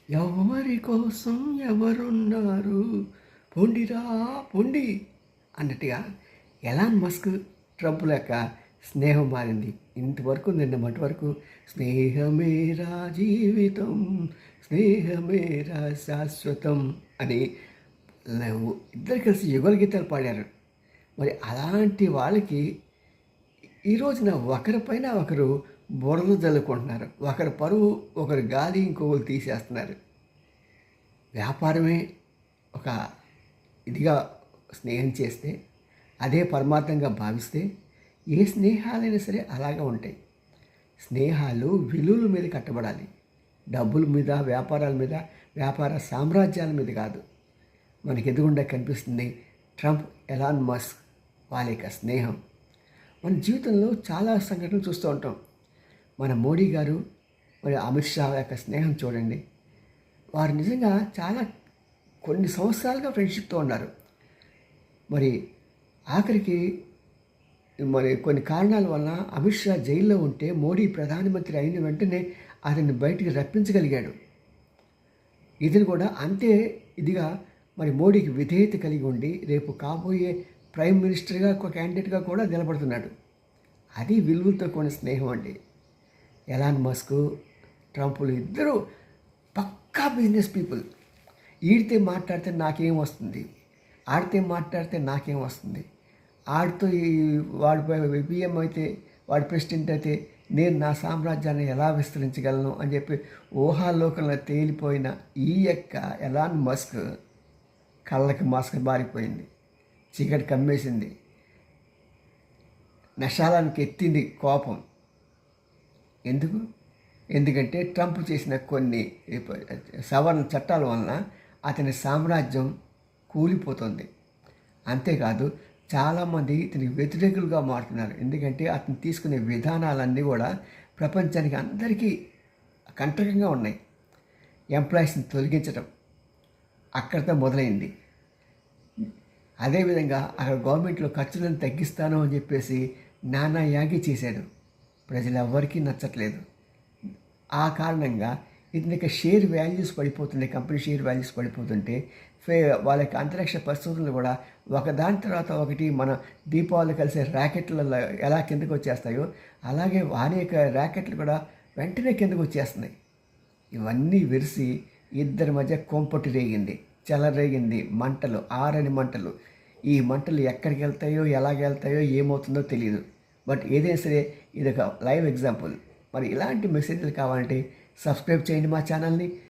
ఎవరి కోసం ఎవరున్నారు పొండిరా పొండి అన్నట్టుగా ఎలాన్ మస్క్ ట్రంప్ లెక్క స్నేహం మారింది. ఇంతవరకు నిన్న మటి వరకు స్నేహమేరా జీవితం, స్నేహమేరా శాశ్వతం అని ఇద్దరు కలిసి యుగల గీతాలు పాడారు. మరి అలాంటి వాళ్ళకి ఈ రోజున ఒకరిపైన ఒకరు బురద జల్లుకుంటున్నారు. ఒకరి పరువు ఒకరి గాలి ఇంకొకరు తీసేస్తున్నారు. వ్యాపారమే ఒక ఇదిగా స్నేహం చేస్తే, అదే పరమార్థంగా భావిస్తే ఏ స్నేహాలైనా సరే అలాగే ఉంటాయి. స్నేహాలు విలువల మీద కట్టబడాలి. డబ్బుల మీద, వ్యాపారాల మీద, వ్యాపార సామ్రాజ్యాల మీద కాదు. మనకి ఎదురుగుండా కనిపిస్తుంది ట్రంప్, ఎలాన్ మస్క్ వాళ్ళ యొక్క స్నేహం. మన జీవితంలో చాలా సంఘటనలు చూస్తూ ఉంటాం. మన మోడీ గారు మరి అమిత్ షా యొక్క స్నేహం చూడండి. వారు నిజంగా చాలా కొన్ని సంవత్సరాలుగా ఫ్రెండ్షిప్తో ఉన్నారు. మరి ఆఖరికి మరి కొన్ని కారణాల వల్ల అమిత్ షా జైల్లో ఉంటే మోడీ ప్రధానమంత్రి అయిన వెంటనే అతన్ని బయటికి రప్పించగలిగాడు. ఇతను కూడా అంతే ఇదిగా మరి మోడీకి విధేయత కలిగి ఉండి రేపు కాబోయే ప్రైమ్ మినిస్టర్గా ఒక క్యాండిడేట్గా కూడా నిలబడుతున్నాడు. అది విలువలతో కూడిన స్నేహం అండి. ఎలాన్ మస్క్, ట్రంప్లు ఇద్దరు పక్కా బిజినెస్ పీపుల్. ఈడితే మాట్లాడితే నాకేం వస్తుంది, ఆడితే మాట్లాడితే నాకేం వస్తుంది, ఆడితో వాడి పిఎం అయితే, వాడి ప్రెసిడెంట్ అయితే నేను నా సామ్రాజ్యాన్ని ఎలా విస్తరించగలను అని చెప్పి ఊహాలోకంలో తేలిపోయిన ఈ యొక్క ఎలాన్ మస్క్ కళ్ళకి మాస్క్ బారిపోయింది, చీకటి కమ్మేసింది, నశాలానికి ఎత్తింది కోపం. ఎందుకంటే ట్రంప్ చేసిన కొన్ని సవరణ చట్టాల వలన అతని సామ్రాజ్యం కూలిపోతుంది. అంతేకాదు చాలామంది ఇతనికి వ్యతిరేకులుగా మారుతున్నారు. ఎందుకంటే అతను తీసుకునే విధానాలన్నీ కూడా ప్రపంచానికి అందరికీ కంటకంగా ఉన్నాయి. ఎంప్లాయీస్ని తొలగించడం అక్కడితో మొదలైంది. అదేవిధంగా అక్కడ గవర్నమెంట్లో ఖర్చులను తగ్గిస్తాను అని చెప్పేసి నానా యాగి చేశాడు. ప్రజలు ఎవ్వరికీ నచ్చట్లేదు. ఆ కారణంగా ఇతనికి షేర్ వాల్యూస్ పడిపోతున్నాయి. కంపెనీ షేర్ వాల్యూస్ పడిపోతుంటే వాళ్ళకి అంతరిక్ష పరిస్థితులు కూడా ఒకదాని తర్వాత ఒకటి మన దీపావళి కలిసే ర్యాకెట్లలో ఎలా కిందకు వచ్చేస్తాయో అలాగే వారి యొక్క ర్యాకెట్లు కూడా వెంటనే కిందకు వచ్చేస్తున్నాయి. ఇవన్నీ విరిసి ఇద్దరి మధ్య కొంపటి రేగింది, చెలరేగింది, మంటలు, ఆరని మంటలు. ఈ మంటలు ఎక్కడికి వెళ్తాయో, ఎలాగ వెళ్తాయో, ఏమవుతుందో తెలియదు. బట్ ఏదైనా సరే ఇది ఒక లైవ్ ఎగ్జాంపుల్. మరి ఇలాంటి మెసేజ్లు కావాలంటే సబ్స్క్రైబ్ చేయండి మా ఛానల్ని.